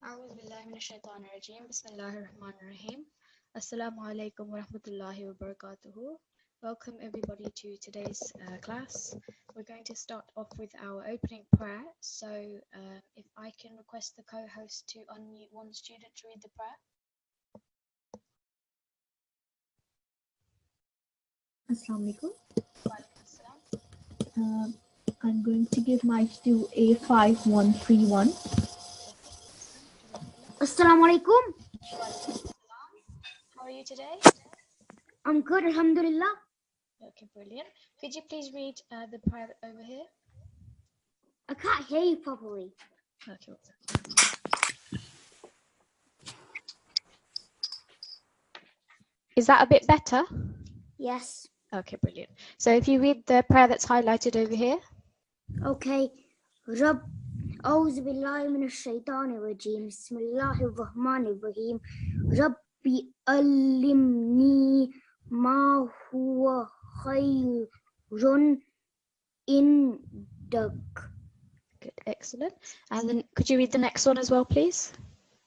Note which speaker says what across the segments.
Speaker 1: أعوذ بالله من الشيطان الرجيم بسم الله الرحمن الرحيم Assalamu alaikum wa rahmatullahi wa barakatuhu. Welcome everybody to today's class. We're going to start off with our opening prayer. So if I can request the co-host to unmute one student to read the prayer.
Speaker 2: Assalamu alaikum. I'm going to give mic to A5131.
Speaker 3: Assalamu alaikum.
Speaker 1: How are you today?
Speaker 3: I'm good, alhamdulillah.
Speaker 1: Okay, brilliant. Could you please read the prayer over here?
Speaker 3: I can't hear you properly.
Speaker 1: Okay. Is that a bit better?
Speaker 3: Yes.
Speaker 1: Okay, brilliant. So if you read the prayer that's highlighted over here.
Speaker 3: Okay. Rabb, A'udhu billahi minash shaitanir rajim. Bismillahir rahmanir rahim. Rabbi allimni ma huwa khayrun indak.
Speaker 1: Good, excellent. And then could you read the next one as well, please?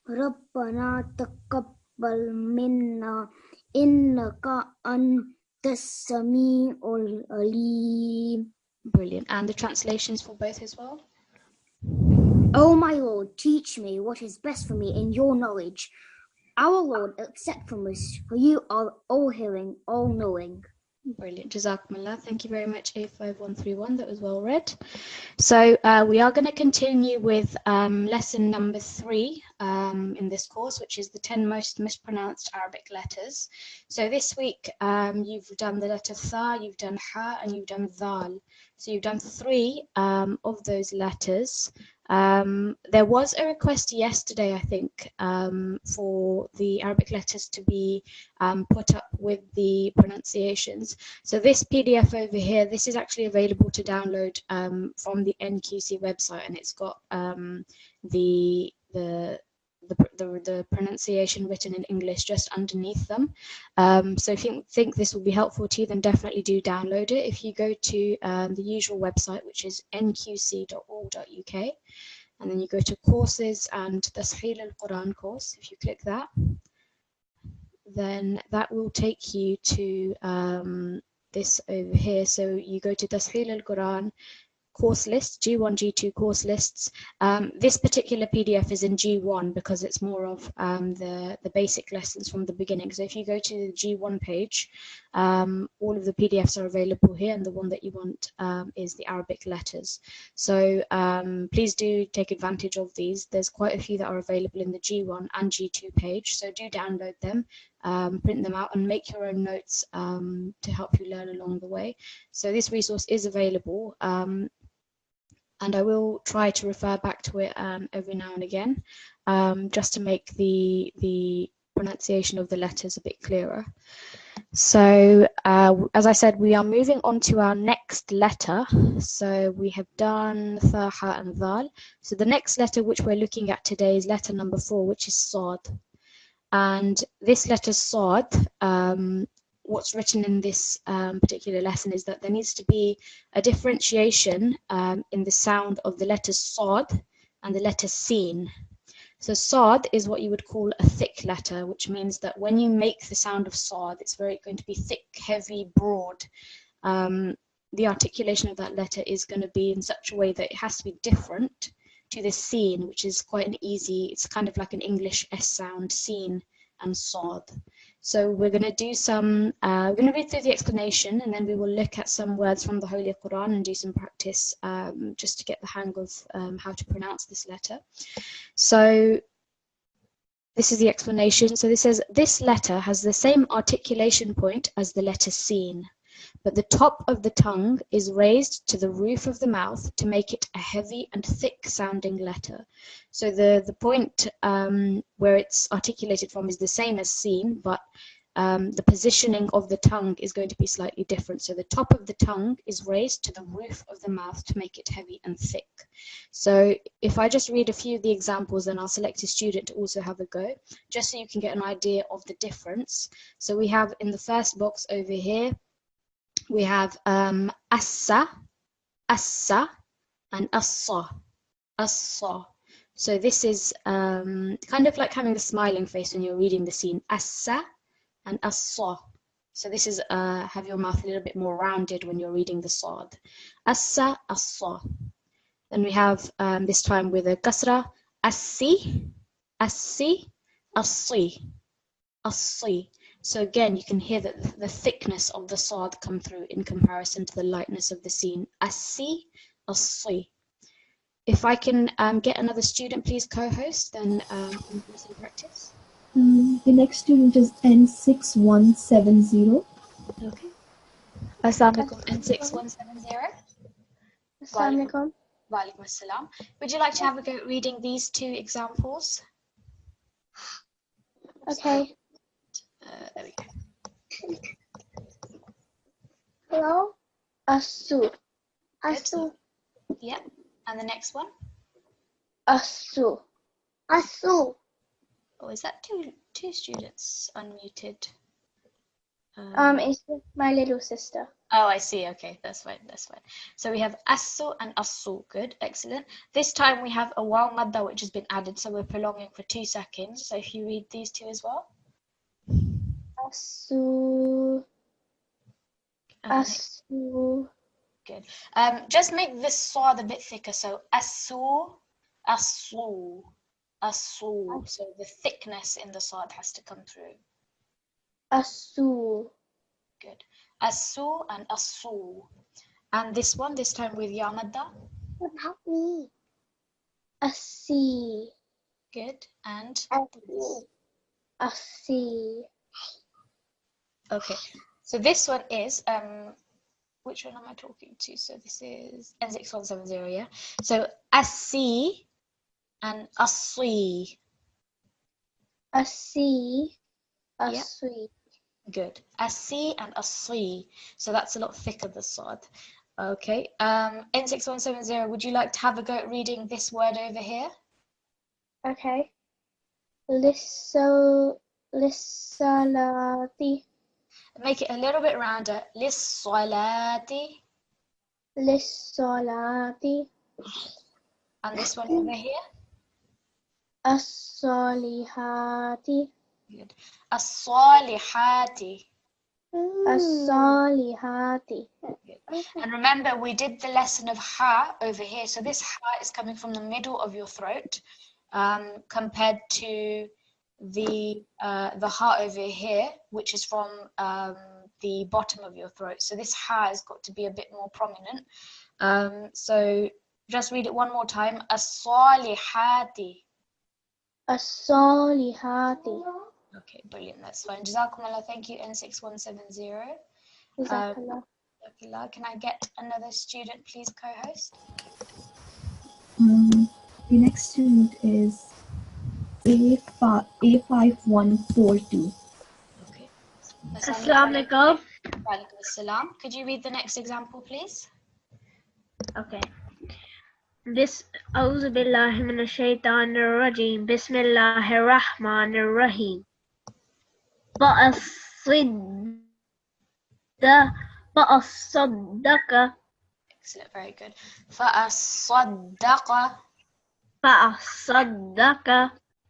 Speaker 3: Rabbana taqabbal minna innaka antas sami'ul alim.
Speaker 1: Brilliant. And the translations for both as well?
Speaker 3: O my Lord, teach me what is best for me in your knowledge. Our Lord, accept from us, for you are all-hearing, all-knowing.
Speaker 1: Brilliant. Jazakumullah. Thank you very much, A5131. That was well read. So we are going to continue with lesson number 3 in this course, which is the 10 most mispronounced Arabic letters. So this week you've done the letter Tha, you've done Ha, and you've done Dhal. So you've done 3 of those letters. There was a request yesterday, I think, for the Arabic letters to be put up with the pronunciations. So this PDF over here, this is actually available to download from the Nqc website, and it's got the pronunciation written in English just underneath them. So if you think this will be helpful to you, then definitely do download it. If you go to the usual website, which is nqc.org.uk, and then you go to courses and Tashilul-Quran course, if you click that, then that will take you to this over here. So you go to Tashilul-Quran course list, G1, G2 course lists. This particular PDF is in G1 because it's more of the basic lessons from the beginning. So if you go to the G1 page, all of the PDFs are available here, and the one that you want is the Arabic letters. So please do take advantage of these. There's quite a few that are available in the G1 and G2 page, so do download them, print them out, and make your own notes to help you learn along the way. So this resource is available. And I will try to refer back to it every now and again, just to make the pronunciation of the letters a bit clearer. So as I said, we are moving on to our next letter. So we have done Tha, Ha, and Dhal. So the next letter which we're looking at today is letter number 4, which is Sad. And this letter Sad, what's written in this particular lesson is that there needs to be a differentiation in the sound of the letter Sad and the letter Sin. So Sad is what you would call a thick letter, which means that when you make the sound of Sad, it's going to be thick, heavy, broad. The articulation of that letter is going to be in such a way that it has to be different to the Sin, which is quite an easy, it's kind of like an English S sound, Sin and Sad. So we're going to do some, we're going to read through the explanation, and then we will look at some words from the Holy Quran and do some practice just to get the hang of how to pronounce this letter. So this is the explanation. So this says, this letter has the same articulation point as the letter Sin, but the top of the tongue is raised to the roof of the mouth to make it a heavy and thick sounding letter. So the point where it's articulated from is the same as Sin, but the positioning of the tongue is going to be slightly different. So the top of the tongue is raised to the roof of the mouth to make it heavy and thick. So if I just read a few of the examples, then I'll select a student to also have a go, just so you can get an idea of the difference. So we have in the first box over here, we have assa, assa, and assa, assa. So this is kind of like having the smiling face when you're reading the scene. Assa and Assa. So this is have your mouth a little bit more rounded when you're reading the Sad. Assa, Assa. Then we have this time with a kasra. Assi, Assi, Assi, Assi. So again, you can hear that the thickness of the Sad come through in comparison to the lightness of the scene. Assi, Assi. If I can get another student, please, co-host, then we can do some practice.
Speaker 2: The next student is N6170.
Speaker 1: Okay. Assalamualaikum, N6170.
Speaker 3: Assalamualaikum.
Speaker 1: Walaikum assalam. Would you like to have a go at reading these two examples?
Speaker 3: Okay.
Speaker 1: There we go.
Speaker 3: Hello. Asu. Asu.
Speaker 1: Yeah. And the next one?
Speaker 3: Asu. Asu.
Speaker 1: Oh, is that two students unmuted?
Speaker 3: It's my little sister.
Speaker 1: Oh, I see. Okay, that's fine. That's fine. So we have asu and asu. Good, excellent. This time we have a waw madda which has been added, so we're prolonging for 2 seconds. So if you read these two as well.
Speaker 3: Asu. Asu.
Speaker 1: Good. Just make this sad a bit thicker. So asu, asu, asu. So the thickness in the sad has to come through.
Speaker 3: Asu.
Speaker 1: Good. Asu and asu. And this one, this time with ya madda.
Speaker 3: Help me. Asi.
Speaker 1: Good. And
Speaker 3: Asi.
Speaker 1: okay. So this one is which one am I talking to? So this is N6170, yeah. So asi and aswi.
Speaker 3: Asi. Aswi.
Speaker 1: Yep. Good. Asi and aswi. So that's a lot thicker, the sad. Okay. N6170, would you like to have a go at reading this word over here?
Speaker 3: Okay. Lissalati.
Speaker 1: Make it a little bit rounder. Lissalati.
Speaker 3: Lissalati.
Speaker 1: And this one over here?
Speaker 3: As-salihati.
Speaker 1: Good. As-salihati.
Speaker 3: As-salihati.
Speaker 1: And remember, we did the lesson of ha over here. So this ha is coming from the middle of your throat, compared to the ha over here, which is from the bottom of your throat. So this ha has got to be a bit more prominent. So just read it one more time. As-salihati.
Speaker 3: As-salihati.
Speaker 1: Okay, brilliant. That's fine. Jazakumullah. Thank you, N6170.
Speaker 3: Jazakallah.
Speaker 1: Can I get another student, please, co-host?
Speaker 2: The next student is A5142.
Speaker 1: Okay.
Speaker 3: Assalamualaikum.
Speaker 1: Walaikum assalam. Could you read the next example, please?
Speaker 4: Okay. أعوذ بالله من الشيطان الرجيم بسم الله الرحمن الرحيم فأصدق
Speaker 1: Excellent, very good. فَأَصَّدَّقَ.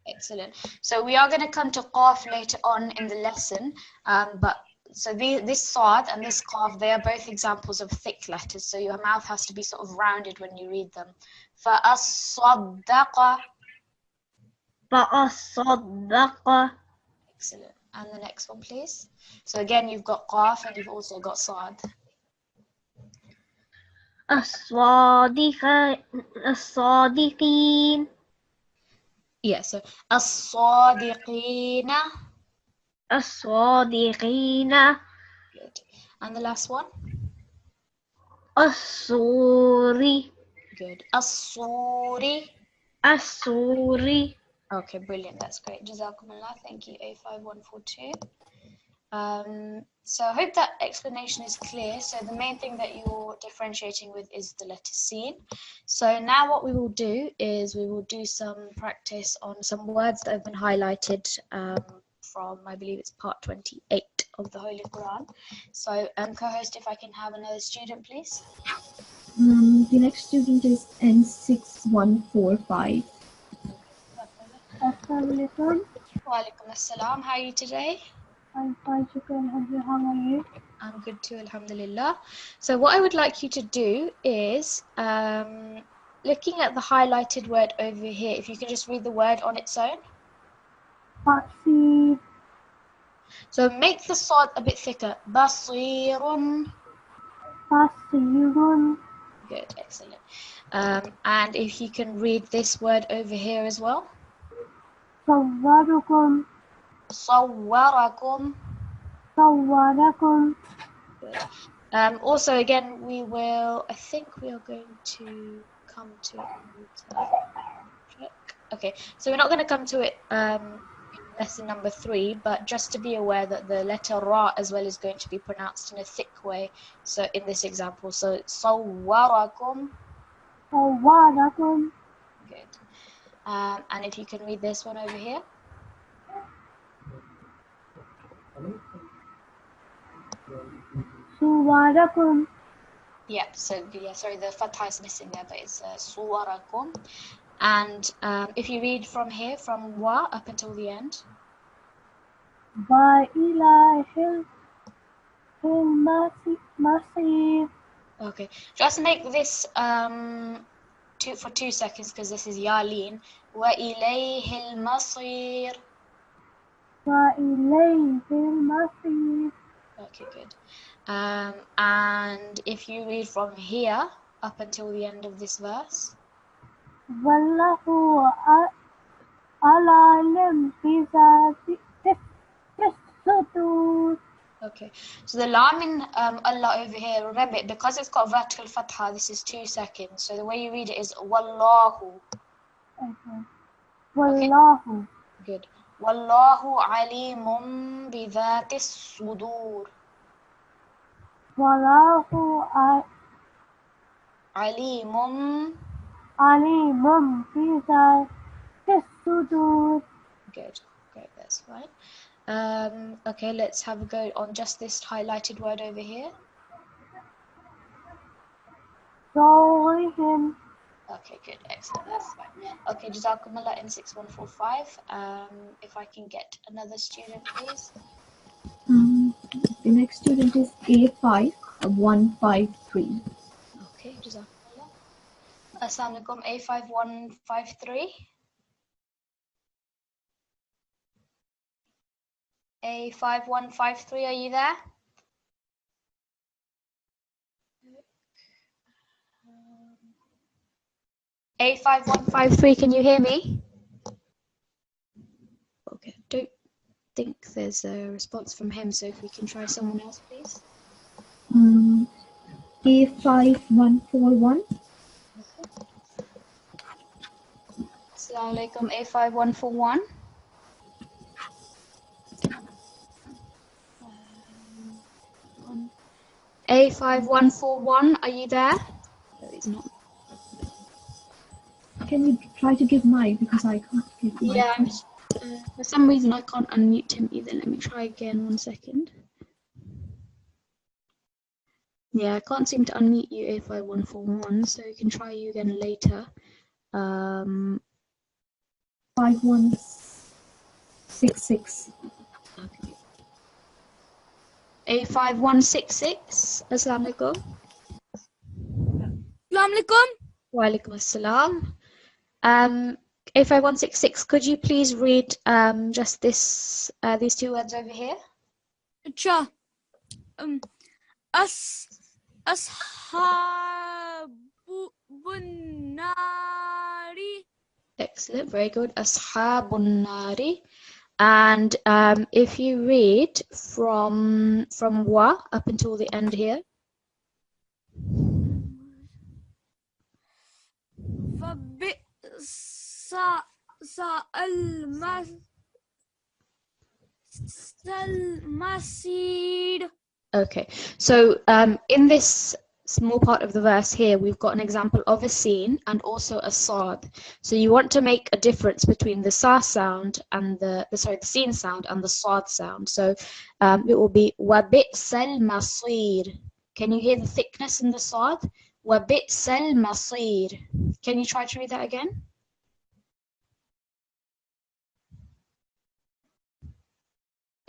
Speaker 1: Excellent. So we are going to come to qaf later on in the lesson, but so this sad and this qaf, they are both examples of thick letters, so your mouth has to be sort of rounded when you read them. فَأَصَّدَّقَ. Excellent. And the next one, please. So again, you've got qaf and you've also got sad.
Speaker 4: الصادقين
Speaker 1: Yeah, so الصادقين.
Speaker 4: الصادقين
Speaker 1: Good. And the last one?
Speaker 4: الصوري
Speaker 1: Good. الصوري.
Speaker 4: الصوري.
Speaker 1: Okay, brilliant. That's great. Jazakumullah. Thank you, A5142. So I hope that explanation is clear. So the main thing that you're differentiating with is the letter sin. So now what we will do is we will do some practice on some words that have been highlighted from, I believe it's part 28 of the Holy Quran. So co-host, if I can have another student, please.
Speaker 2: The next student is N6145. Assalamualaikum.
Speaker 1: Walaikum assalam. How are you today?
Speaker 2: I'm fine, shukran, alhamdulillah. How are you?
Speaker 1: I'm good too, alhamdulillah. So what I would like you to do is, looking at the highlighted word over here, if you can just read the word on its own.
Speaker 2: Basir,
Speaker 1: So make the sad a bit thicker. Basirun.
Speaker 2: basirun,
Speaker 1: Good, excellent. And if you can read this word over here as well.
Speaker 2: sawwarukum,
Speaker 1: Sawwarakum.
Speaker 2: sawwarakum.
Speaker 1: Good. Also, again, I think we are going to come to it later. Okay, so we're not going to come to it in lesson number 3, but just to be aware that the letter Ra as well is going to be pronounced in a thick way. So in this example, so Sawwarakum.
Speaker 2: Sawwarakum,
Speaker 1: Good. And if you can read this one over here.
Speaker 2: suwarakum,
Speaker 1: Yep, so yeah, sorry, the fatha is missing there, but it's Suwarakum. And if you read from here, from Wa up until the end.
Speaker 2: wa ilahil masir.
Speaker 1: Okay, just make this for 2 seconds because this is Yaleen. Wa ilayhil masir.
Speaker 2: Wa ilayhil masir.
Speaker 1: Okay, good. And if you read from here up until the end of this verse.
Speaker 2: Wallahu alim bi zati sudur.
Speaker 1: Okay, so the lam in Allah over here, remember, because it's got vertical fatha, this is 2 seconds. So the way you read it is Wallahu.
Speaker 2: Okay. Wallahu.
Speaker 1: Good. Wallahu alimun bi dhati sudur.
Speaker 2: Wallahu
Speaker 1: Alimun.
Speaker 2: alimum bi zati sudur.
Speaker 1: Good. Great, that's fine. Okay, let's have a go on just this highlighted word over here.
Speaker 2: Zawihim.
Speaker 1: Okay, good, excellent, that's fine. Okay, Jazakumullah in 6145. If I can get another student, please.
Speaker 2: The next student is A5153.
Speaker 1: Okay, Jazakumullah. Assalamu alaikum, A5153. A5153, are you there? A5153, can you hear me? Okay, I don't think there's a response from him, so if we can try someone else, please.
Speaker 2: A5141.
Speaker 1: Assalamu alaikum, A5141. A5141, are you there? No, he's not.
Speaker 2: Can you try to give mic because I can't give mic?
Speaker 1: Yeah, I'm just, for some reason I can't unmute him either. Let me try again, 1 second. Yeah, I can't seem to unmute you, A5141, so you can try you again later.
Speaker 2: 5166.
Speaker 1: Okay. A5166, Assalamu alaikum.
Speaker 5: Assalamu alaikum.
Speaker 1: Wa alaikum assalam. A5166, could you please read just these 2 words over here?
Speaker 5: Acha. Ashabun nari.
Speaker 1: Excellent, very good. Ashabun nari. And if you read from wa up until the end here. Okay, so in this small part of the verse here, we've got an example of a sin and also a sad. So you want to make a difference between the sa sound and the sin sound and the sad sound. So it will be وَبِئْسَ الْمَصِيرُ. Can you hear the thickness in the sad? وَبِئْسَ الْمَصِيرُ. Can you try to read that again?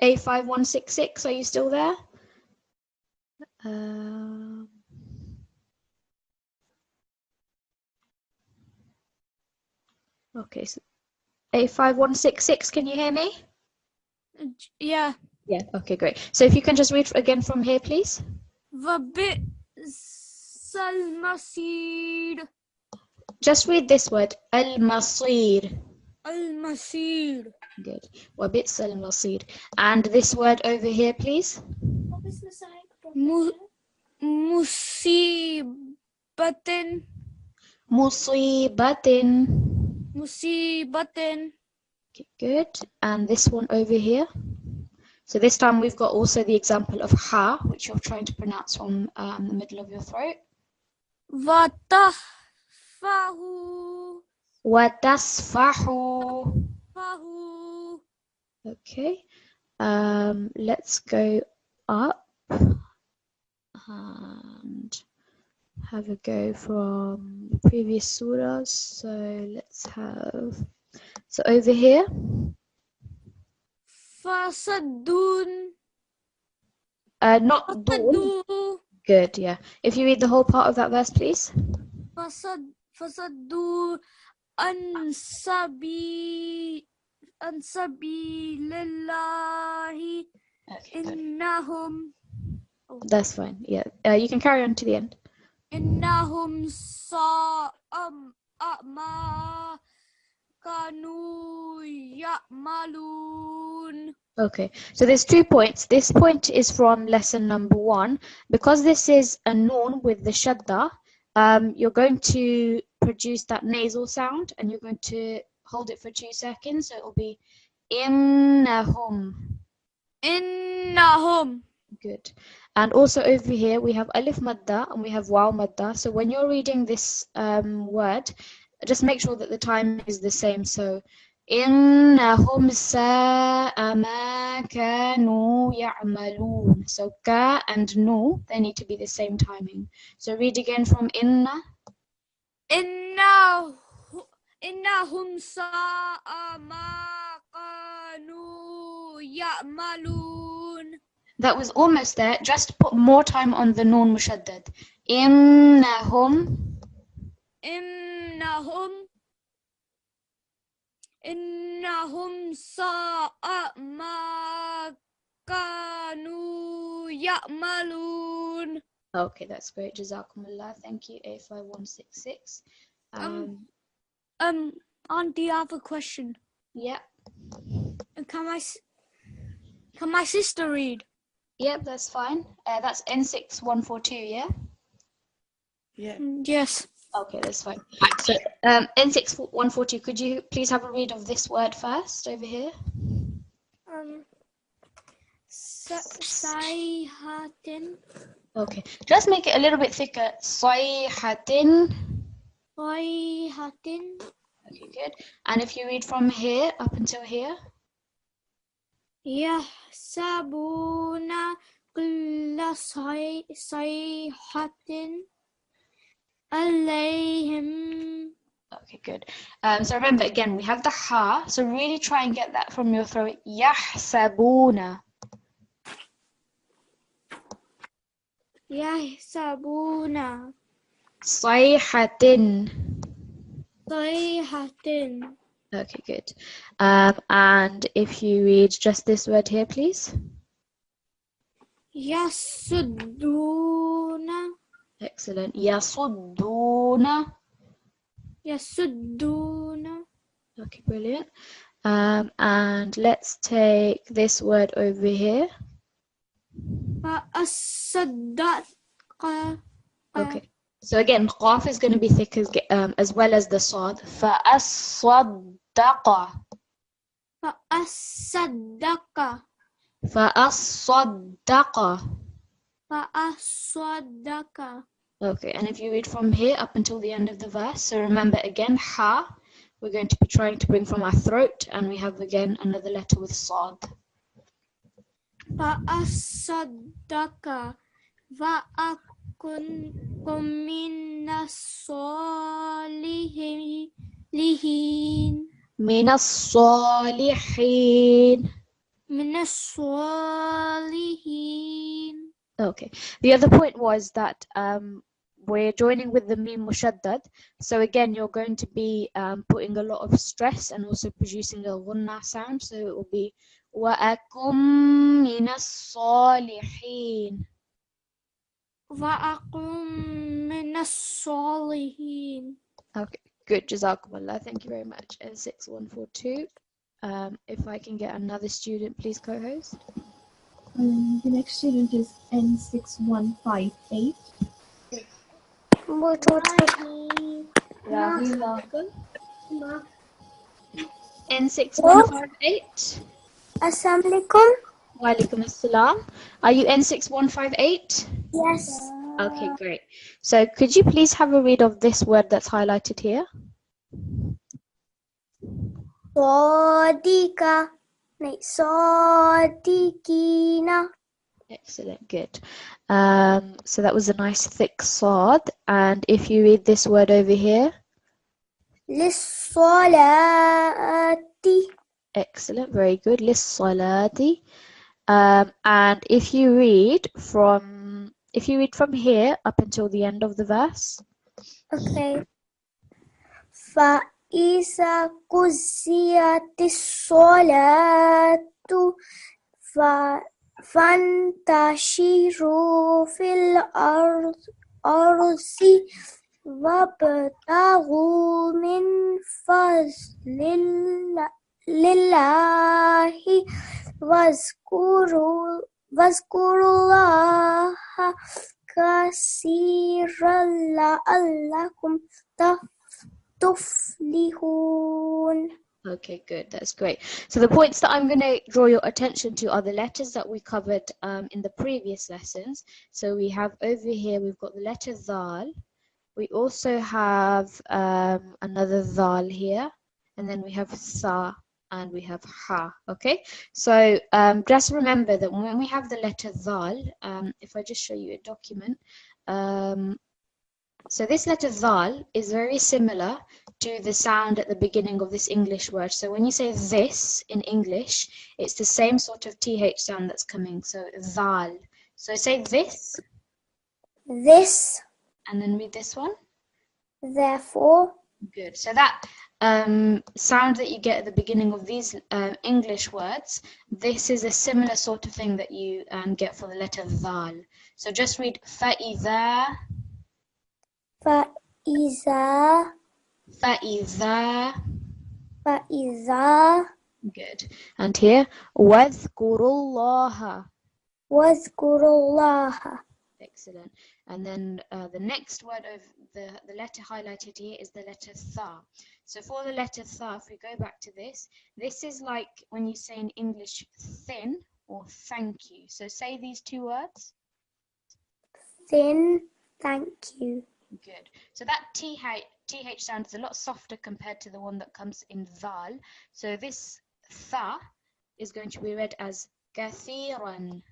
Speaker 1: A5166, are you still there? Okay, so A5166, can you hear me?
Speaker 5: Yeah.
Speaker 1: Yeah, okay, great. So if you can just read again from here, please.
Speaker 5: وبئس المصير.
Speaker 1: Just read this word, al-masir.
Speaker 5: المصير.
Speaker 1: Good. وبئس المصير. And this word over here, please.
Speaker 5: مصيبة.
Speaker 1: مصيبة.
Speaker 5: مصيبة.
Speaker 1: Okay, good. And this one over here. So this time we've got also the example of ha, which you're trying to pronounce from the middle of your throat.
Speaker 5: وتفه.
Speaker 1: وتصفح.
Speaker 5: فه.
Speaker 1: Okay. Let's go up and have a go from the previous surahs. So let's have, so over here.
Speaker 5: فصدون.
Speaker 1: Not dun.
Speaker 5: فصدوا.
Speaker 1: Good, yeah. If you read the whole part of that verse, please.
Speaker 5: فصدوا عن سبيل الله.
Speaker 1: Okay, good.
Speaker 5: إنهم.
Speaker 1: That's fine. Yeah. You can carry on to the end.
Speaker 5: إنهم ساء ما كانوا يعملون.
Speaker 1: Okay, so there's 2 points. This point is from lesson number 1. Because this is a noon with the shadda, you're going to produce that nasal sound and you're going to hold it for 2 seconds. So it will be innahum.
Speaker 5: إنهم.
Speaker 1: Good. And also over here we have alif madda and we have waw madda. So when you're reading this word, just make sure that the time is the same. So إنهم ساء ما كانوا يعملون. So ka and nu, they need to be the same timing. So read again from inna.
Speaker 5: إنهم ساء ما كانوا يعملون.
Speaker 1: That was almost there. Just put more time on the nun mushaddad. إنهم.
Speaker 5: إنهم ساء ما كانوا يعملون.
Speaker 1: Okay, that's great. Jazakumullah. Thank you. A5166.
Speaker 5: Auntie, I have a question.
Speaker 1: Yeah.
Speaker 5: Can my sister read?
Speaker 1: Yep, that's fine. That's N6142, yeah?
Speaker 5: Yes.
Speaker 1: Okay, that's fine. So N6142, could you please have a read of this word first over here?
Speaker 5: Sayhatin.
Speaker 1: Okay, just make it a little bit thicker. Sayhatin.
Speaker 5: Sayhatin.
Speaker 1: Okay, good. And if you read from here up until here?
Speaker 5: يحسبون كل صيحة عليهم.
Speaker 1: Okay, good. So remember again, we have the ha. So really try and get that from your throat. يحسبون.
Speaker 5: يحسبون
Speaker 1: صيحة.
Speaker 5: صيحة.
Speaker 1: Okay, good. And if you read just this word here, please.
Speaker 5: يصدون.
Speaker 1: Excellent. يصدون.
Speaker 5: يصدون.
Speaker 1: Okay, brilliant. And let's take this word over here.
Speaker 5: فأصدق.
Speaker 1: Okay. So again, qaf is going to be thick as well as the sad. فأصدق.
Speaker 5: فأصدق.
Speaker 1: فأصدق.
Speaker 5: فأصدق.
Speaker 1: Okay, and if you read from here up until the end of the verse, so remember again, ha, we're going to be trying to bring from our throat, and we have again another letter with sad.
Speaker 5: فأصدق وأكن من الصالحين.
Speaker 1: من الصالحين.
Speaker 5: من الصالحين.
Speaker 1: Okay. The other point was that we're joining with the mim mushaddad. So again, you're going to be putting a lot of stress and also producing a ghunna sound. So it will be وَأَكُمْ مِنَ الصَّالِحِينَ.
Speaker 5: وأقم من الصالحين.
Speaker 1: Okay, good. Jazakumullah. Thank you very much. N6142. If I can get another student, please, co-host.
Speaker 2: The next student is N6158.
Speaker 1: N6158.
Speaker 3: Assalamualaikum.
Speaker 1: Walaikum assalam. Are you N6158?
Speaker 3: Yes.
Speaker 1: Okay, great. So could you please have a read of this word that's highlighted here?
Speaker 3: Sadiqa. Sadiqina.
Speaker 1: Excellent, good. So that was a nice thick sad. And if you read this word over here,
Speaker 3: Lissolati.
Speaker 1: excellent, very good. Lis-salati. And if you read from here up until the end of the verse.
Speaker 3: Okay. فإذا قضيت الصلاة فانتشروا في الأرض وابتغوا من فضل الله واذكروا الله كثيرا لعلكم تفلحون.
Speaker 1: Okay, good. That's great. So the points that I'm going to draw your attention to are the letters that we covered in the previous lessons. So we have over here, we've got the letter Dhal. We also have another Dhal here. And then we have Sa and we have Ha. Okay. So just remember that when we have the letter Dhal, if I just show you a document. So this letter Dhal is very similar to the sound at the beginning of this English word. So when you say this in English, it's the same sort of TH sound that's coming. So Dhal. So say this.
Speaker 3: This.
Speaker 1: And then read this one.
Speaker 3: Therefore.
Speaker 1: Good. So that sound that you get at the beginning of these English words, this is a similar sort of thing that you get for the letter Dhal. So just read فَإِذَا.
Speaker 3: فإذا.
Speaker 1: فإذا.
Speaker 3: فإذا.
Speaker 1: Good. And here, واذكروا الله.
Speaker 3: واذكروا الله.
Speaker 1: Excellent. And then the next word of the letter highlighted here is the letter Tha. So for the letter Tha, if we go back to this is like when you say in English thin or thank you. So say these two words.
Speaker 3: Thin, thank you.
Speaker 1: Good. So that TH sound is a lot softer compared to the one that comes in Dhal. So this Tha is going to be read as kathiran.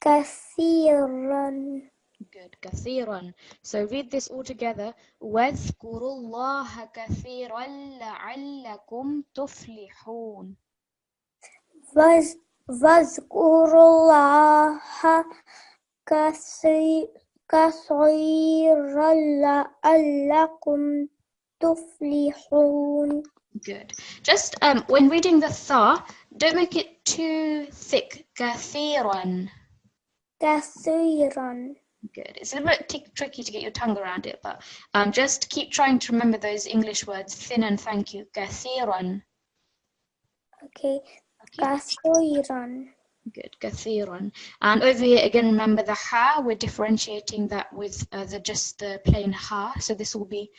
Speaker 3: كثيرا.
Speaker 1: Good, kathiran. So read this all together. واذكروا الله كثيرا لعلكم تفلحون.
Speaker 3: واذكروا الله كثيرا لعلكم تفلحون.
Speaker 1: Good. Just when reading the Tha, don't make it too thick. Kathiran.
Speaker 3: كثيرا.
Speaker 1: Good. It's a bit tricky to get your tongue around it, but just keep trying to remember those English words, thin and thank you. Kathiran.
Speaker 3: Okay. كثيرا.
Speaker 1: Good. Kathiran. And over here again, remember the Ha. We're differentiating that with the plain Ha. So this will be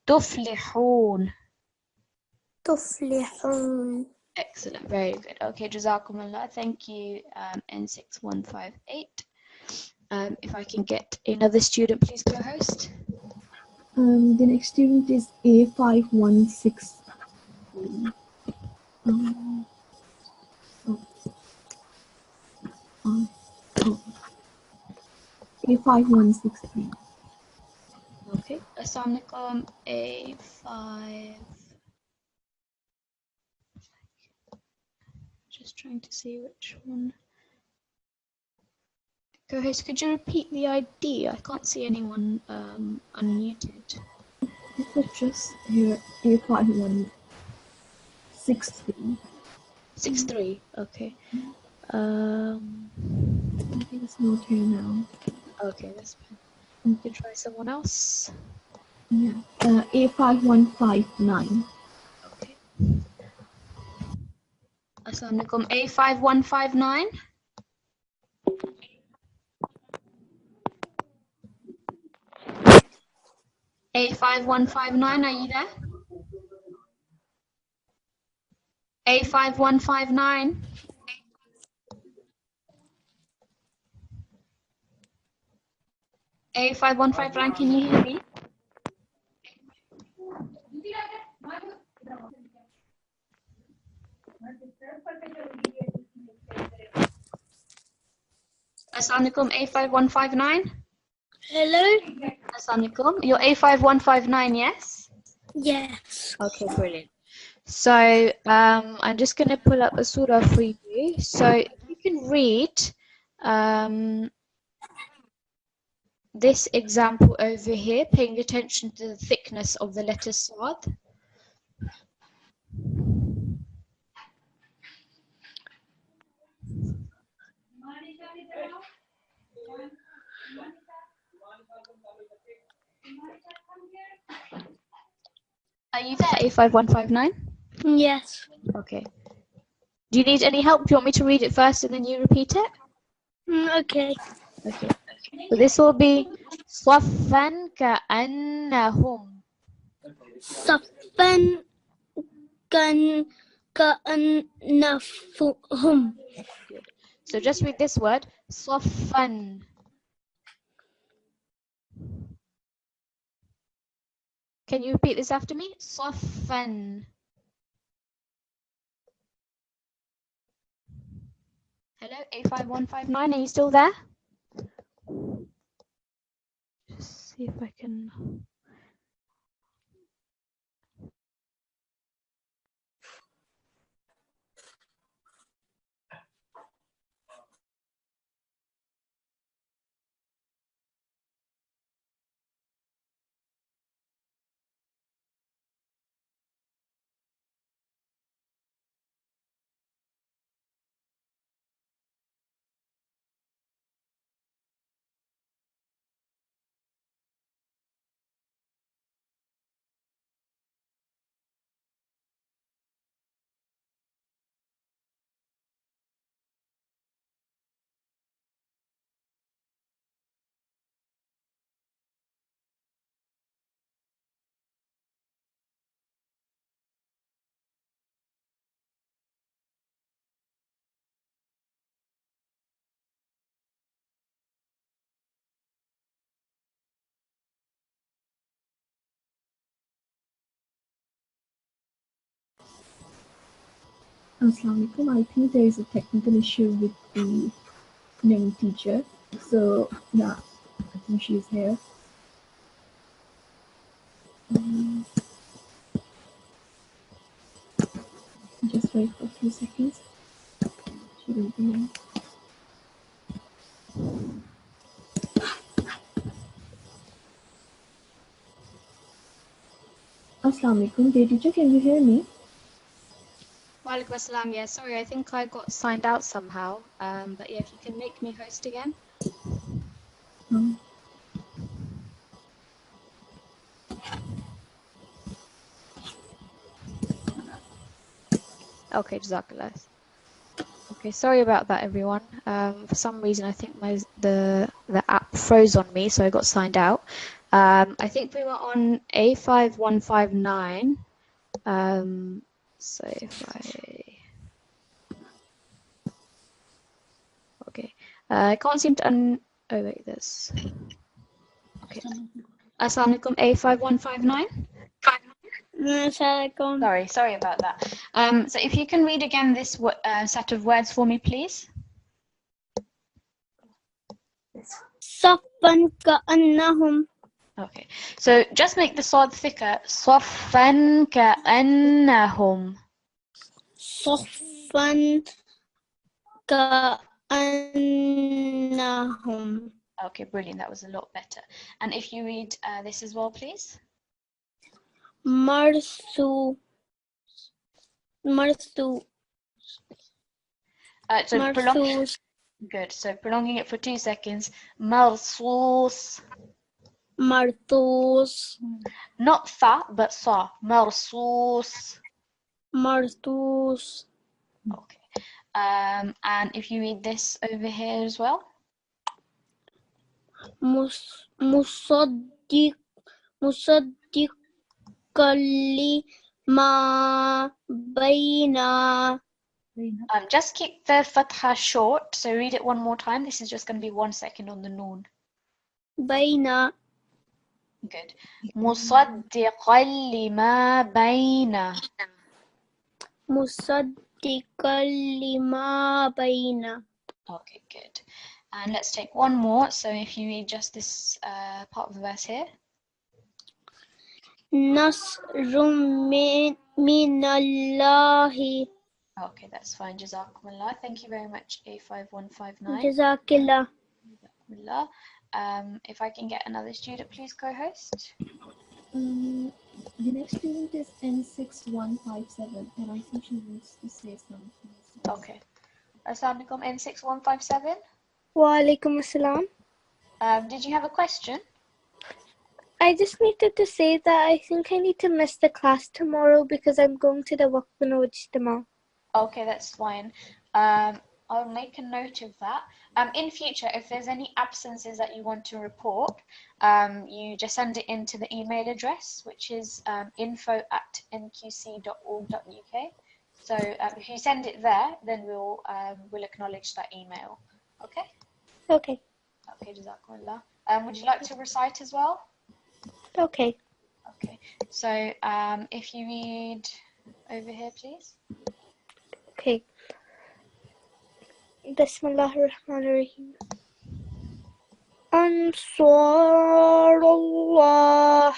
Speaker 1: tuflihun.
Speaker 3: تفلحون.
Speaker 1: Excellent. Very good. Okay. Jazakumullah. Thank you. N6158. If I can get another student, please, co-host.
Speaker 2: The next student is A5163. A5163.
Speaker 1: Okay. Assalamualaikum. A5. just trying to see which one. Co-host, could you repeat the ID? I can't see anyone unmuted.
Speaker 2: This is just here A5163.
Speaker 1: 63. Okay.
Speaker 2: I think it's not here now.
Speaker 1: Okay, that's fine. You can try someone else.
Speaker 2: Yeah. A5159.
Speaker 1: Okay. Assalamualaikum. A5159. A5159, are you there? A5159. A5159, can you hear me? Assalamualaikum, A5159.
Speaker 5: Hello?
Speaker 1: Assalamualaikum. You're A5159, yes?
Speaker 5: Yes.
Speaker 1: Okay, brilliant. So I'm just going to pull up a surah for you. So if you can read this example over here, paying attention to the thickness of the letter Sad. Are you there, A5159?
Speaker 5: Yes.
Speaker 1: Okay. Do you need any help? Do you want me to read it first and then you repeat it?
Speaker 5: Okay.
Speaker 1: Okay. So this will be صَفًّا كَأَنَّهُمْ.
Speaker 5: صفا كأنفهم.
Speaker 1: Good. So just read this word, صَفًّا. Can you repeat this after me? صَفًّا. Hello, A5159, are you still there? Just see if I can.
Speaker 2: Assalamualaikum. I think there is a technical issue with the name teacher. So yeah, I think she's here. Just wait for a few seconds. She will be here. Assalamualaikum. Dear teacher, can you hear me?
Speaker 1: Walaikum assalam. Yeah, sorry, I think I got signed out somehow. But yeah, if you can make me host again. Okay, Jazakallah. Okay, sorry about that, everyone. For some reason, I think the app froze on me, so I got signed out. I think we were on A5159. So if okay, I can't seem to oh wait, there's okay. Assalamualaikum, A5159. Sorry about that. So if you can read again this set of words for me, please.
Speaker 5: صفا كأنهم.
Speaker 1: Okay, so just make the sad thicker. صفًا كأنهم.
Speaker 5: صفا كأنهم
Speaker 1: Okay, brilliant. That was a lot better. And if you read this as well, please.
Speaker 5: مرثو مرثو
Speaker 1: So
Speaker 5: مرثوص
Speaker 1: good. So prolonging it for 2 seconds. مرصوص.
Speaker 5: مرثوص
Speaker 1: Not fa, but sa. مرصوص.
Speaker 5: مرثوص
Speaker 1: Okay. And if you read this over here as well.
Speaker 5: مصدق لما بين
Speaker 1: Just keep the fatha short. So read it one more time. This is just going to be 1 second on the noon.
Speaker 5: بين
Speaker 1: Good. مصدقا لما بين.
Speaker 5: مصدقا لما بين
Speaker 1: Okay, good. And let's take one more. So if you read just this part of the verse here.
Speaker 5: نصر من الله
Speaker 1: Okay, that's fine. Jazakumullah. Thank you very much, A5159.
Speaker 5: جزاك الله.
Speaker 1: Jazakumullah. If I can get another student, please, co-host.
Speaker 2: The next student is N6157, and I think she wants to say something.
Speaker 1: Okay. Assalamu alaikum, N6157.
Speaker 5: وعليكم السلام.
Speaker 1: Did you have a question?
Speaker 5: I just needed to say that I think I need to miss the class tomorrow because I'm going to the Waqf and Ijtima.
Speaker 1: Okay, that's fine. I'll make a note of that. In future, if there's any absences that you want to report, you just send it into the email address, which is info@nqc.org.uk. So if you send it there, then we'll acknowledge that email. Okay?
Speaker 5: Okay.
Speaker 1: Okay, Jazakumullah. Would you like to recite as well?
Speaker 5: Okay.
Speaker 1: Okay. So if you read over here, please.
Speaker 5: Okay. Bismillahirrahmanirrahim. Ansarullah.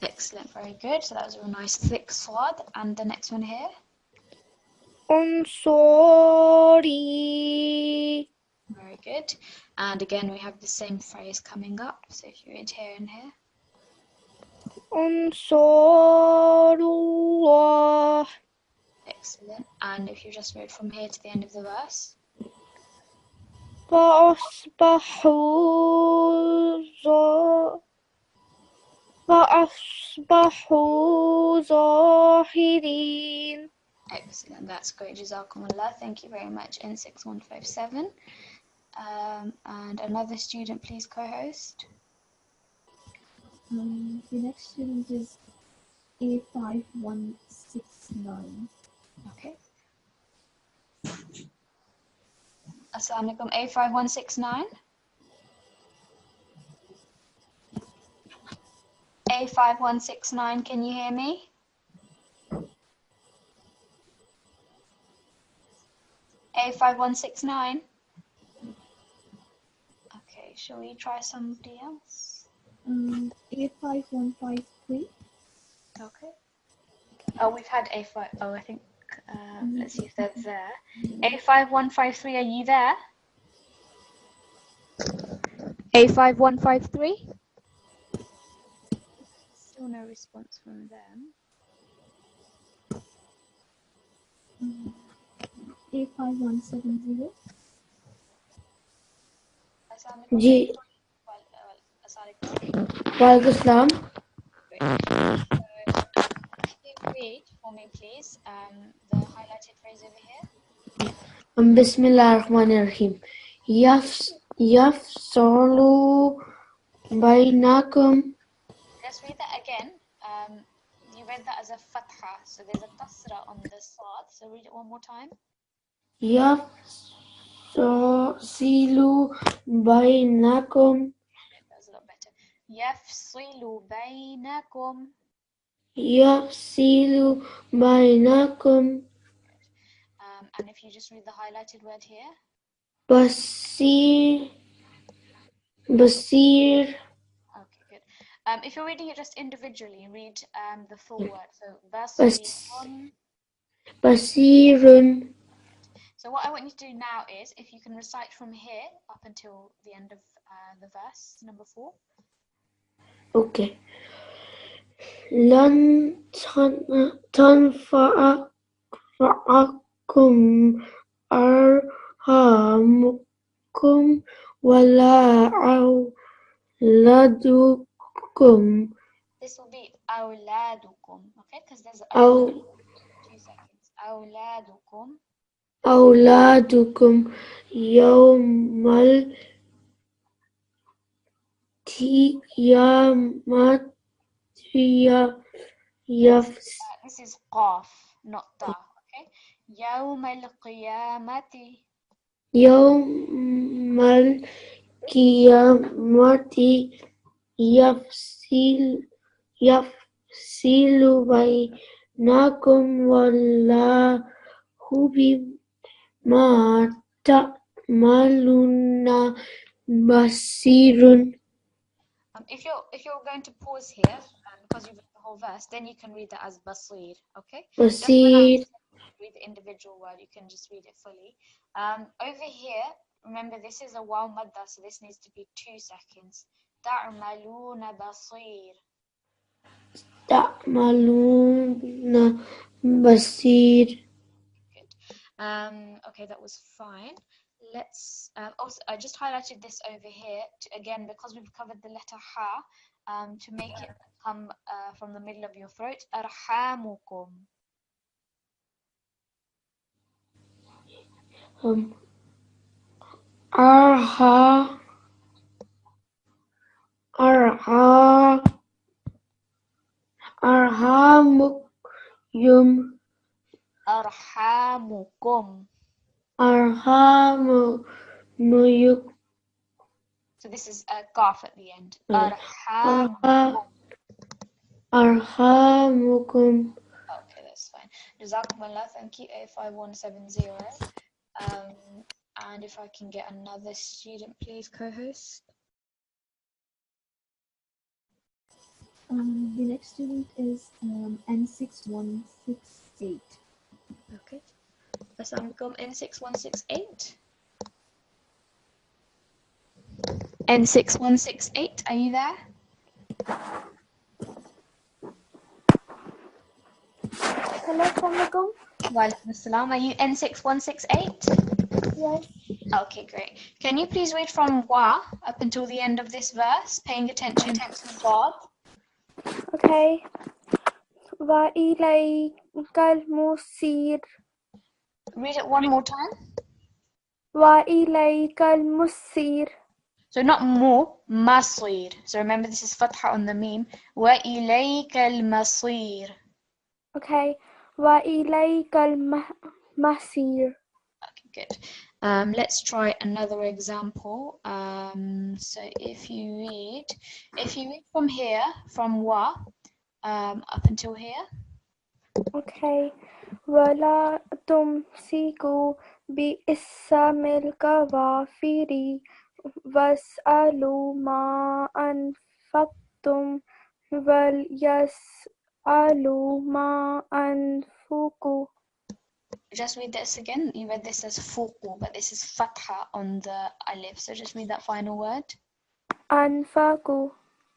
Speaker 1: Excellent, very good. So that was a nice thick swad. And the next one here.
Speaker 5: Ansari.
Speaker 1: Very good. And again, we have the same phrase coming up. So if you read here and here.
Speaker 5: Ansarullah.
Speaker 1: Excellent. And if you just read from here to the end of the verse.
Speaker 5: فأصبحوا ظاهرين.
Speaker 1: Excellent. That's great. Jazakumullah. Thank you very much. N6157. And another student, please, co-host.
Speaker 2: The next student is A5169.
Speaker 1: Okay. Assalamu alaikum, A5169. A5169, can you hear me? A5169. Okay, shall we try somebody else?
Speaker 2: A5153.
Speaker 1: Okay. Oh, we've had A5. Oh, I think. Let's see if they're there. A5153, are you there? A5153. Still no response from them.
Speaker 2: A5170.
Speaker 5: जी वालेकुम अस्सलाम.
Speaker 1: Read for me, please. The highlighted phrase over here.
Speaker 5: Bismillahirrahmanirrahim. Yafsalu bainakum.
Speaker 1: Let's read that again. You read that as a fatha, so there's a kasra on the sad. So read it one more time.
Speaker 5: Yafsilu bainakum.
Speaker 1: That was a lot better. Yafsilu bainakum.
Speaker 5: Yafsilu bainakum.
Speaker 1: And if you just read the highlighted word here.
Speaker 5: Basir.
Speaker 1: Okay, good. If you're reading it just individually, read the full word. So basirun.
Speaker 5: Basirun.
Speaker 1: So So what I want you to do now is, if you can recite from here up until the end of the verse, number 4.
Speaker 6: Okay. لن تنفعكم أرحامكم ولا أولادكم.
Speaker 1: This will be أولادكم, okay? Because there's a 2 seconds.
Speaker 6: أولادكم يوم القيامة
Speaker 1: This is قاف, not ta, okay? يوم القيامة.
Speaker 6: يوم القيامة يفصل بينكم والله بما تعملون بصير.
Speaker 1: If you're going to pause here, because you've read the whole verse, then you can read that as basir, okay?
Speaker 6: بصير.
Speaker 1: Just read the individual word, you can just read it fully. Over here, remember this is a waw madda, so this needs to be 2 seconds. تعملون بصير.
Speaker 6: تعملون بصير.
Speaker 1: Good. Okay, that was fine. Let's also, I just highlighted this over here again because we've covered the letter ha, to make it come from the middle of your throat. أرحامكم.
Speaker 6: أرحامكم. أرحامكم.
Speaker 1: So this is a qaf at the end.
Speaker 6: أرحامكم.
Speaker 1: Okay, that's fine. Jazakumullah, thank you. A5170. And if I can get another student, please, co-host.
Speaker 2: The next student is N6168.
Speaker 1: Okay. Assalamualaikum, N6168. N6168, are you there?
Speaker 5: Hello, Assalamualaikum.
Speaker 1: Walaikum assalam. Are you N6168?
Speaker 5: Yes.
Speaker 1: Okay, great. Can you please read from wa up until the end of this verse, paying attention to Sad?
Speaker 5: Okay. وإليك المصير.
Speaker 1: Read it one more time.
Speaker 5: وإليك المصير.
Speaker 1: So not masir. So remember this is fatha on the meme. وإليك المصير.
Speaker 5: Okay. وإليك المصير.
Speaker 1: Okay, good. Let's try another example. So if you read from here, from wa, up until here.
Speaker 5: Okay. ولا تمسكوا بإسم الكوافر واسألوا ما أنفقتم وليسألوا ما أنفقوا.
Speaker 1: Just read this again. You read this as fuqu, but this is fatha on the alif. So just read that final word.
Speaker 5: أنفقوا.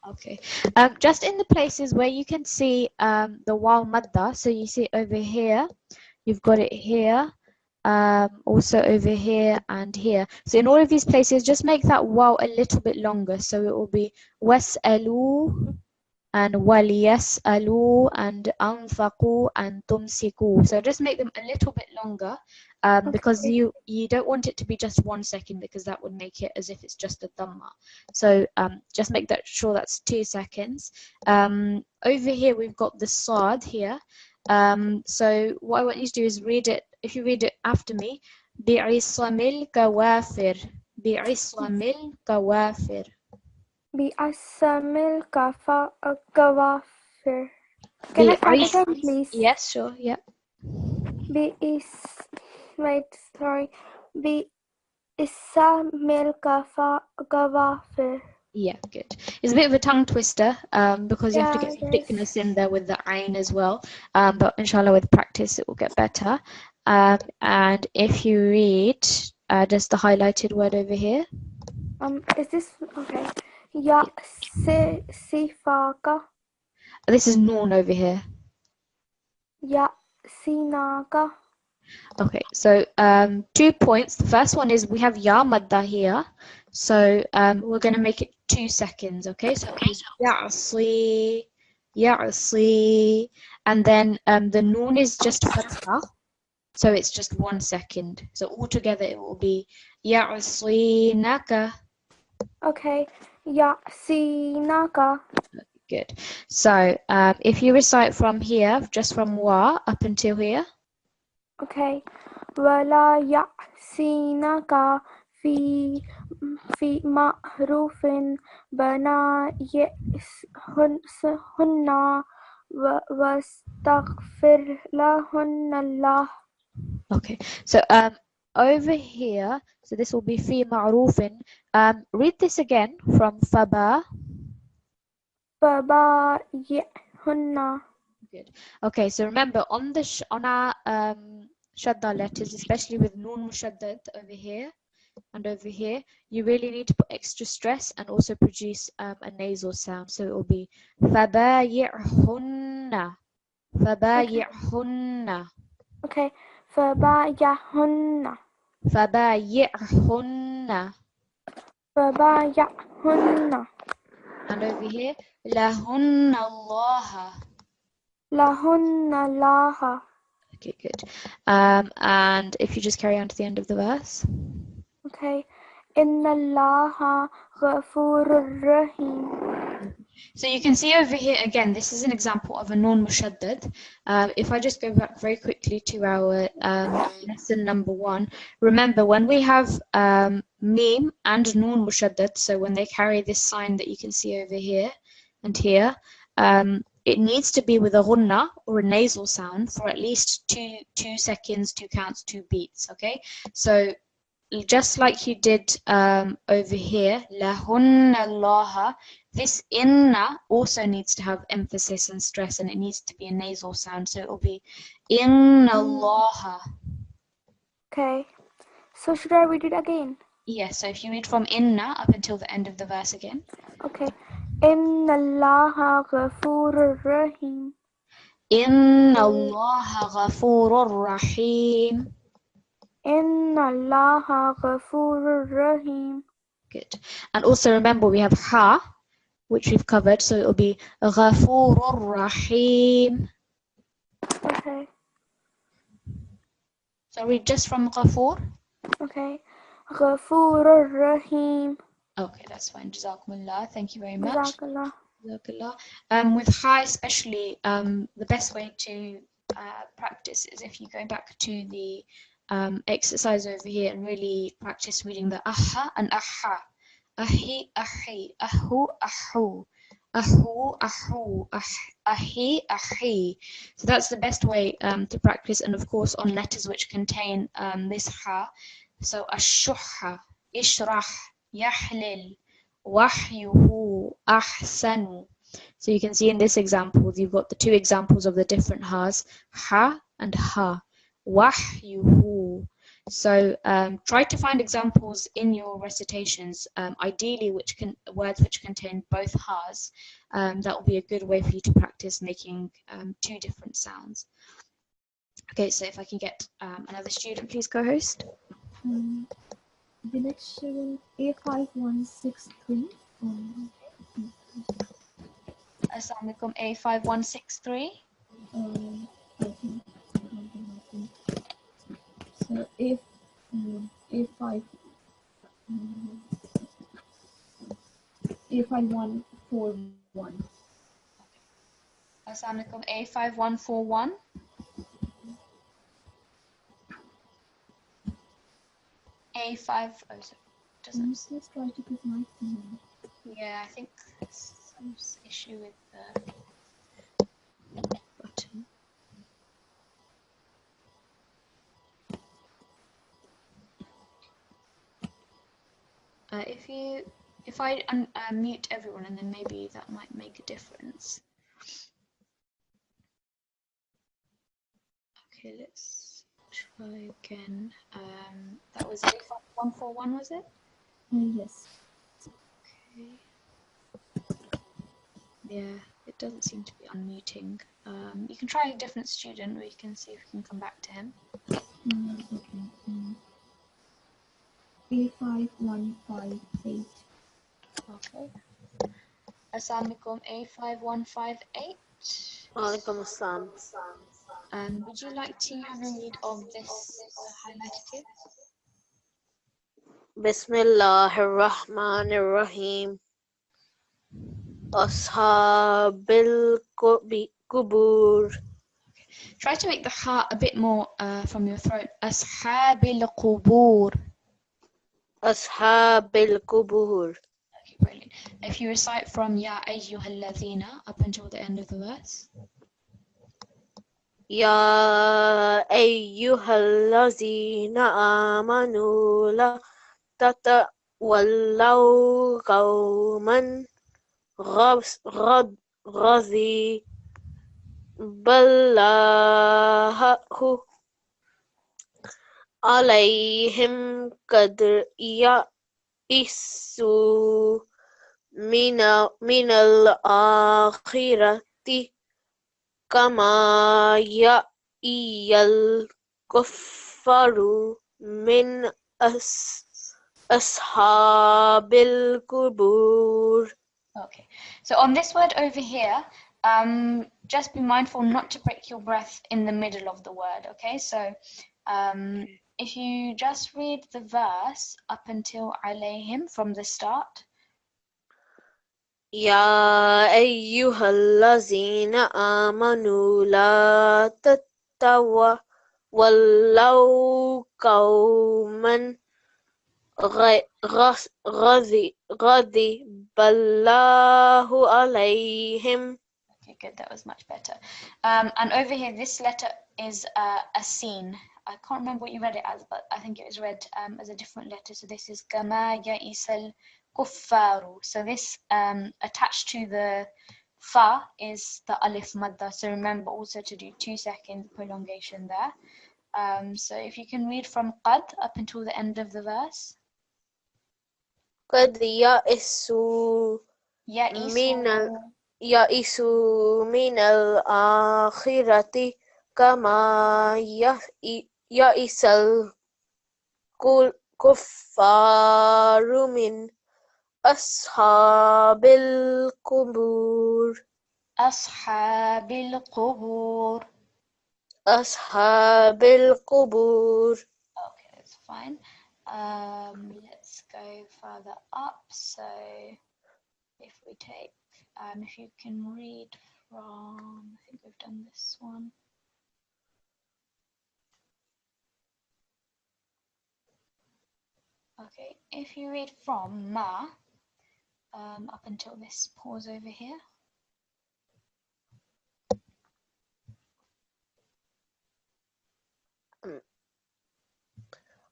Speaker 1: Okay. Just in the places where you can see the waw madda. So you see over here, you've got it here, also over here and here. So in all of these places, just make that waw a little bit longer. So it will be was'alu and waliyas'alu and anfaqu and tumsiku. So just make them a little bit longer, because you don't want it to be just 1 second, because that would make it as if it's just a dhamma. So just make that sure that's 2 seconds. Over here we've got the sad here. So what I want you to do is read it. If you read it after me, bi'isamil kawafir, bi'isamil kawafir.
Speaker 5: بأسم الكوافر. Can I start again, please?
Speaker 1: Yes, sure. Yeah.
Speaker 5: بأسم الكوافر.
Speaker 1: Yeah, good. It's a bit of a tongue twister, because you have to get some
Speaker 5: it is.
Speaker 1: thickness in there with the ayn as well. But inshallah, with practice, it will get better. And if you read just the highlighted word over here.
Speaker 5: Is this okay? Ya sifaka.
Speaker 1: This is noon over here.
Speaker 5: Ya sinaka.
Speaker 1: Okay, so 2 points. The first one is we have ya madda here. So we're going to make it 2 seconds, okay? So ya'si, ya'si. And then the noon is just fatha. So it's just 1 second. So altogether it will be ya'sinaka.
Speaker 5: Okay. Ya sinaka.
Speaker 1: Good. So if you recite from here, just from wa up until here.
Speaker 5: Okay. Wala ya'sinaka fi ma'rufin bana hunna wastaghfir lahunna Allah.
Speaker 1: Okay. So over here, so this will be fi ma'rufin. Read this again from faba.
Speaker 5: Baba hunna.
Speaker 1: Good. Okay, so remember on the on our shadda letters, especially with noon mushaddad over here and over here, you really need to put extra stress and also produce a nasal sound. So it will be fabayi'hunna, fabayi'hunna,
Speaker 5: Okay. Fabayahunna.
Speaker 1: fabayi'hunna.
Speaker 5: Fabayahunna.
Speaker 1: And over here, lahunna allaha.
Speaker 5: Lahunna laha.
Speaker 1: Okay, good. And if you just carry on to the end of the verse.
Speaker 5: Okay. Inna Allaha ghafurur rahim.
Speaker 1: So you can see over here again, this is an example of a non-mushaddad. If I just go back very quickly to our lesson number 1, remember when we have meme and non-mushaddad, so when they carry this sign that you can see over here and here, it needs to be with a ghunna or a nasal sound for at least 2 seconds, 2 counts, 2 beats, okay? So just like you did over here, lahunna allaha, this inna also needs to have emphasis and stress, and it needs to be a nasal sound. So it will be inna allaha.
Speaker 5: Okay. So should I read it again?
Speaker 1: Yes, so if you read from inna up until the end of the verse again.
Speaker 5: Okay. Inna Allaha ghafurur rahim.
Speaker 1: Inna allaha ghafurur rahim.
Speaker 5: Inna Allaha ghafurur rahim.
Speaker 1: Good. And also remember we have ha, which we've covered, so it will be ghafurur rahim.
Speaker 5: Okay.
Speaker 1: So read just from ghafur.
Speaker 5: Okay. Ghafurur rahim.
Speaker 1: Okay, that's fine. Jazakumullah. Thank you very much.
Speaker 5: Jazakallah.
Speaker 1: Jazakallah. With ha especially, the best way to practice is if you go back to the exercise over here and really practice reading the aha and aha. Ahi, ahi, ahu, ahu, ahu, ahu, ahi, ahi. So that's the best way to practice, and of course on letters which contain this ha. So ashuha, ishrah, yahlil, wahyuhu, ahsanu. So you can see in this example, you've got the 2 examples of the different has, ha and ha. Wahyuhu. So try to find examples in your recitations, ideally words which contain both has. That will be a good way for you to practice making 2 different sounds. Okay, so if I can get another student, please, co-host.
Speaker 2: The next student, A5163.
Speaker 1: Assalamu alaikum, A5163.
Speaker 2: I think. So if A5 A5141.
Speaker 1: Assalamu alaikum, A5141. A5, oh, so doesn't.
Speaker 2: Let's try to put my phone.
Speaker 1: Yeah, I think some issue with the button. If I mute everyone, and then maybe that might make a difference. Okay, let's try. try again. That was A5141, was it?
Speaker 2: Yes.
Speaker 1: Okay. Yeah, it doesn't seem to be unmuting. You can try a different student, or you can see if you can come back to him.
Speaker 2: Okay. A5158.
Speaker 1: Okay. Assalamualaikum A5158.
Speaker 7: Walaikum assalam.
Speaker 1: Would you like to have a read of this highlighted here?
Speaker 7: Bismillahirrahmanirrahim. Ashabil Kubur.
Speaker 1: Try to make the ha a bit more from your throat. Ashabil Qubur.
Speaker 7: Ashabil Kubur.
Speaker 1: Okay, brilliant. If you recite from Ya ayyuhalladhina up until the end of the verse.
Speaker 7: Ya ayyuhallazina amanu la tatawallaw qawman ghadhi ballahu alayhim qad ya'isu minal akhirati kama ya'iyal kuffaru min ashabil kubur.
Speaker 1: Okay, so on this word over here, just be mindful not to break your breath in the middle of the word, okay? So if you just read the verse up until alayhim from the start.
Speaker 7: Ya ayyuhallazina amanu la tatawallaw qawman ghadiballahu alayhim.
Speaker 1: Okay, good, that was much better. And over here, this letter is a sin. I can't remember what you read it as, but I think it was read as a different letter. So this is Kama Ya'isal Kuffaru. So this attached to the fa is the alif madda. So remember also to do 2 second prolongation there. So if you can read from qad up until the end of the verse.
Speaker 7: Qad ya'isu minal akhirati kama ya'isal kuffaru min ashabil qubur.
Speaker 1: Ashabil qubur.
Speaker 7: Ashabil qubur.
Speaker 1: Okay, that's fine. Let's go further up. So if we take, if you can read from, I think we've done this one. Okay, if you read from ma up until this pause over here.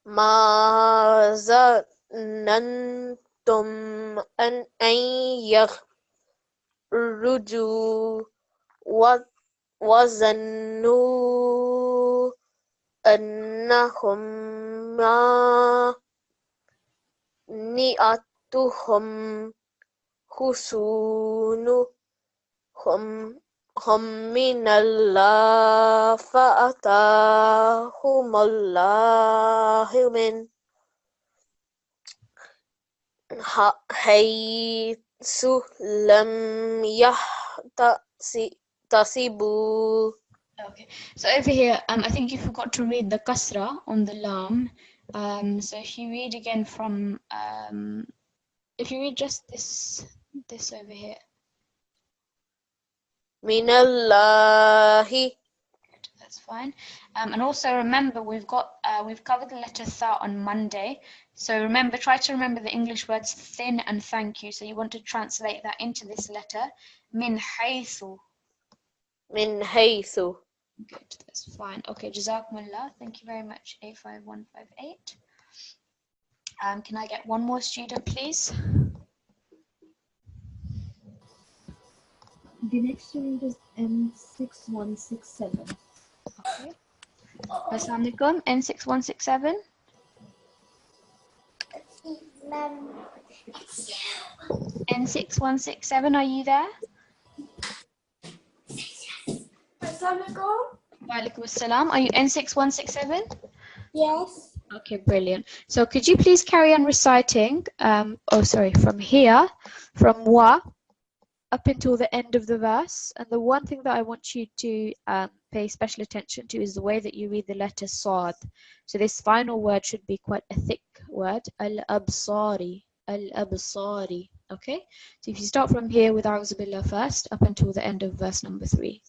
Speaker 7: Ma zannantum an yakhruju wa zannu annahum ni'atuhum husunuhum minallah fa'atahumullahu min haythu lam yahtasibu.
Speaker 1: Okay, so over here, I think you forgot to read the kasra on the lam. So if you read again from, if you read just this over here.
Speaker 7: Minallahi.
Speaker 1: Good, that's fine. And also remember, we've covered the letter tha on Monday. So remember, try to remember the English words thin and thank you. So you want to translate that into this letter. Min haythu.
Speaker 7: Min haythu.
Speaker 1: Good, that's fine. Okay, Jazakumullah. Thank you very much, A5158. Can I get one more student, please?
Speaker 2: The next student is M6167.
Speaker 1: Okay. Assalamu alaikum. N6167. N6167, are you there? Walaikum assalam. Are you N6167?
Speaker 6: Yes.
Speaker 1: Okay, brilliant. So could you please carry on reciting, from here, from wa up until the end of the verse. And the one thing that I want you to pay special attention to is the way that you read the letter sad. So this final word should be quite a thick word. Al-absari. Al-absari. Okay? So if you start from here with A'udhu Billah first, up until the end of verse number 3.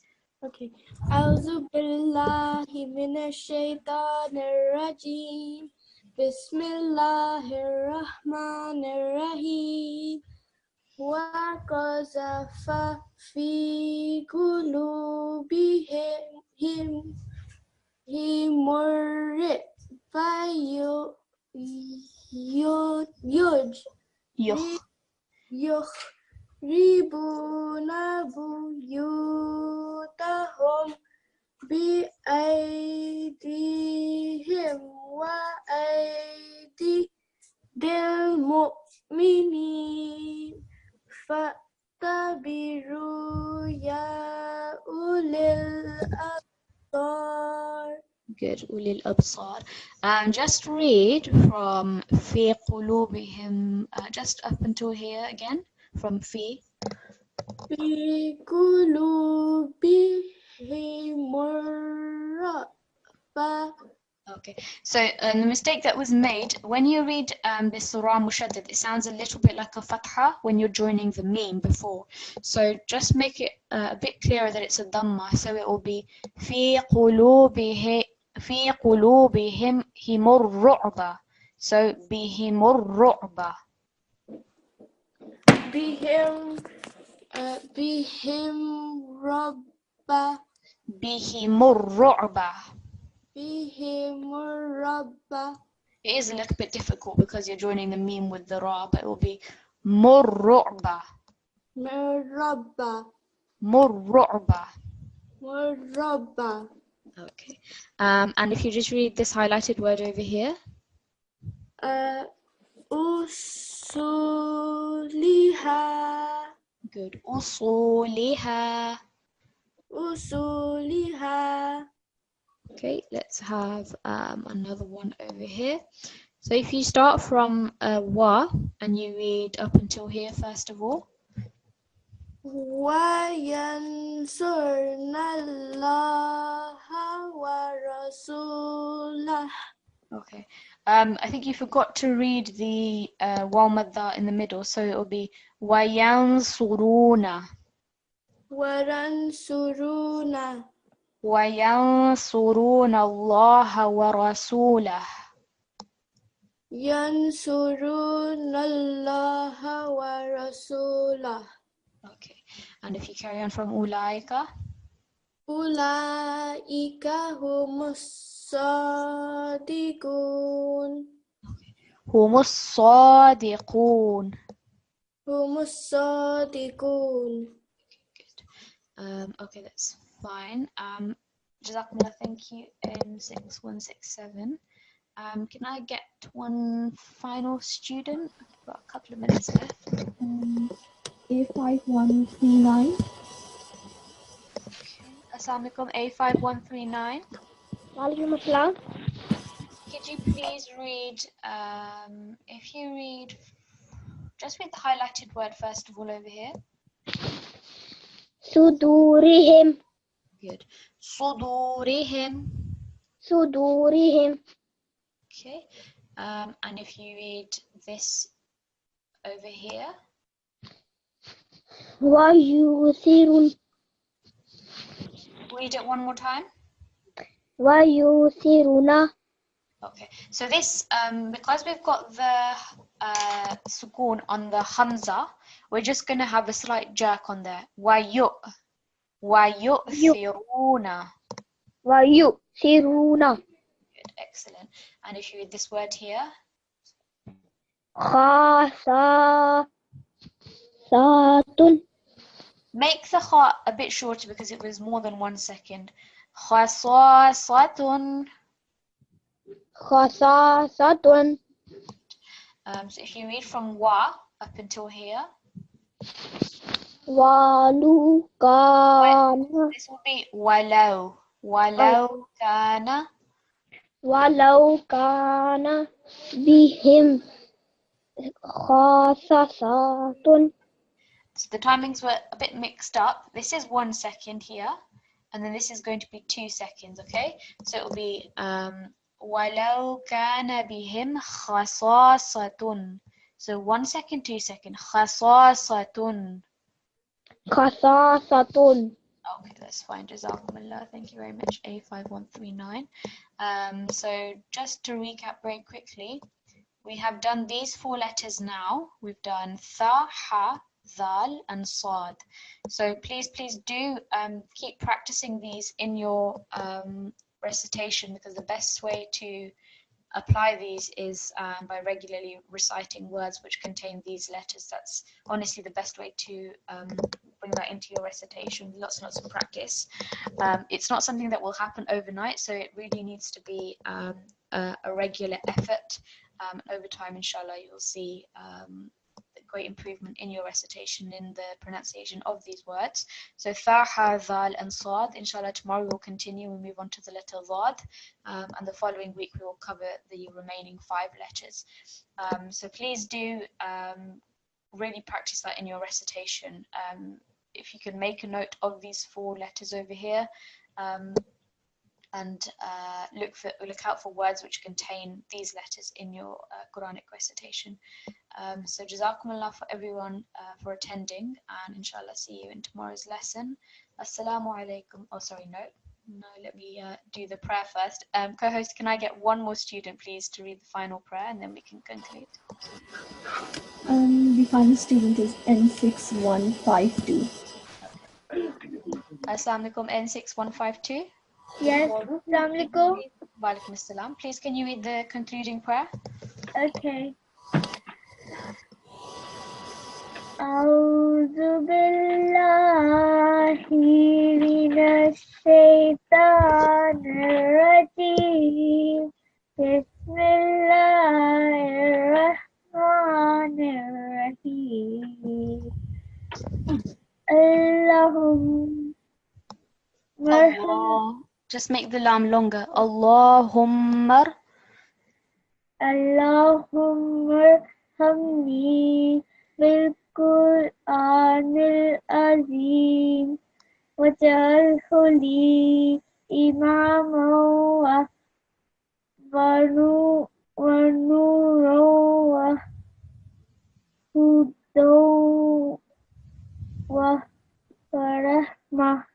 Speaker 6: Okay. A'udhu billahi minash shaitanir rajim. Bismillahir rahmanir rahim. Wa qazafa fi qulubihim himurrid yukhribuna buyutahum bi aydihim wa aydil mu'minin fa'tabiru ya ulil absar.
Speaker 1: Good. Ulil absar. Just read from fi qulubihim, just up until here again, from fi.
Speaker 6: Fi qulubihim marraba.
Speaker 1: Okay, so the mistake that was made, when you read the surah mushaddad, it sounds a little bit like a fatha when you're joining the meme before. So just make it a bit clearer that it's a dhamma. So it will be fi qulubihim himur ru'ba. So bihimur ru'ba.
Speaker 6: Bihim rabba.
Speaker 1: Bihimur ru'ba.
Speaker 6: Bihim rabba.
Speaker 1: It is a little bit difficult because you're joining the meme with the ra, but it will be murru'ba.
Speaker 6: Marabba.
Speaker 1: Murru'ba.
Speaker 6: Marabba.
Speaker 1: Okay. And if you just read this highlighted word over here.
Speaker 6: Usuliha.
Speaker 1: Good. Usuliha.
Speaker 6: Usuliha.
Speaker 1: Okay, let's have another one over here. So if you start from wa and you read up until here first of all.
Speaker 6: Wa yansurna Allaha wa rasulah.
Speaker 1: Okay. I think you forgot to read the waw madda in the middle, so it will be wa yansuruna.
Speaker 6: Wa ransuruna.
Speaker 1: وَيَنْصُرُونَ اللَّهَ وَرَسُولَهُ.
Speaker 6: Yansuruna Allaha wa rasulah.
Speaker 1: Okay, and if you carry on from ulaika.
Speaker 6: Ulaika humus sadiqun.
Speaker 1: Humus sadiqun.
Speaker 6: Humus sadiqun.
Speaker 1: Okay, that's fine. Jazakumullah, thank you. N6167. Can I get one final student? I've got a couple of minutes left.
Speaker 2: A5139.
Speaker 1: Assalamu alaikum, A5139.
Speaker 5: Walaikum assalam.
Speaker 1: Could you please read, if you read, just read the highlighted word first of all over here.
Speaker 5: Sudurihim.
Speaker 1: Good. Sudurihim.
Speaker 5: Sudurihim.
Speaker 1: Okay. And if you read this over here.
Speaker 5: Wa yuthirun.
Speaker 1: Read it one more time.
Speaker 5: Wa yuthiruna.
Speaker 1: Okay. So this, because we've got the sukoon on the hamza, we're just going to have a slight jerk on there. Wa yu'thiruna.
Speaker 5: Wa yuthiruna.
Speaker 1: Good. Excellent. And if you read this word here.
Speaker 5: Khasatun.
Speaker 1: Make the kha a bit shorter because it was more than 1 second. Khasasatun.
Speaker 5: Khasasatun.
Speaker 1: So if you read from wa up until here,
Speaker 5: Walu kana.
Speaker 1: this will be walau. Walau kana.
Speaker 5: Walau kana bihim khasasatun.
Speaker 1: So the timings were a bit mixed up. This is 1 second here, and then this is going to be 2 seconds, okay? So it will be walau kana bihim khasasatun. So 1 second, 2 second. Khasasatun.
Speaker 5: Khasasatun.
Speaker 1: Okay, that's fine. Jazakumullah. Thank you very much. A5139. So just to recap very quickly, we have done these 4 letters now. We've done tha, ha, zal, and sad. So please do keep practicing these in your recitation, because the best way to apply these is by regularly reciting words which contain these letters. That's honestly the best way to bring that into your recitation. Lots and lots of practice. It's not something that will happen overnight, so it really needs to be a regular effort. Over time, inshallah, you'll see great improvement in your recitation, in the pronunciation of these words. So tha, ha, zal, and sad. Inshallah, tomorrow we'll continue. We'll move on to the letter zad, and the following week we will cover the remaining 5 letters. So please do really practice that in your recitation. If you can make a note of these 4 letters over here, and look out for words which contain these letters in your Quranic recitation. So Jazakumullah for everyone for attending, and inshallah see you in tomorrow's lesson. Assalamu alaikum. Oh, sorry, no, let me do the prayer first. Co-host, can I get one more student, please, to read the final prayer, and then we can conclude.
Speaker 2: The final student is N6152.
Speaker 1: Assalamu alaikum, N6152.
Speaker 5: Yes, Assalamualaikum.
Speaker 1: Walaikum assalam. Please, can you read the concluding prayer?
Speaker 5: Okay. A'udhu billahi minash shaitanir rajim. Bismillahirrahmanirrahim.
Speaker 1: Allah. Just make the lam longer. Allahumma.
Speaker 5: Allahumma hamni bil Qur'anil azim waj'alhu li imaman wa nuran wa hudan wa rahmah.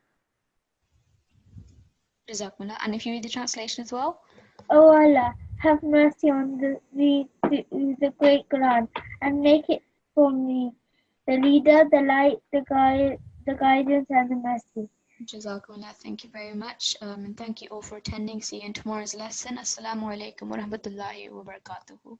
Speaker 1: Jazakumullah. And if you read the translation as well.
Speaker 5: O Allah, have mercy on the great Quran and make it for me the leader, the light, the guidance, and the mercy.
Speaker 1: Jazakumullah. Thank you very much. And thank you all for attending. See you in tomorrow's lesson. Assalamu alaikum wa rahmatullahi wa barakatuhu.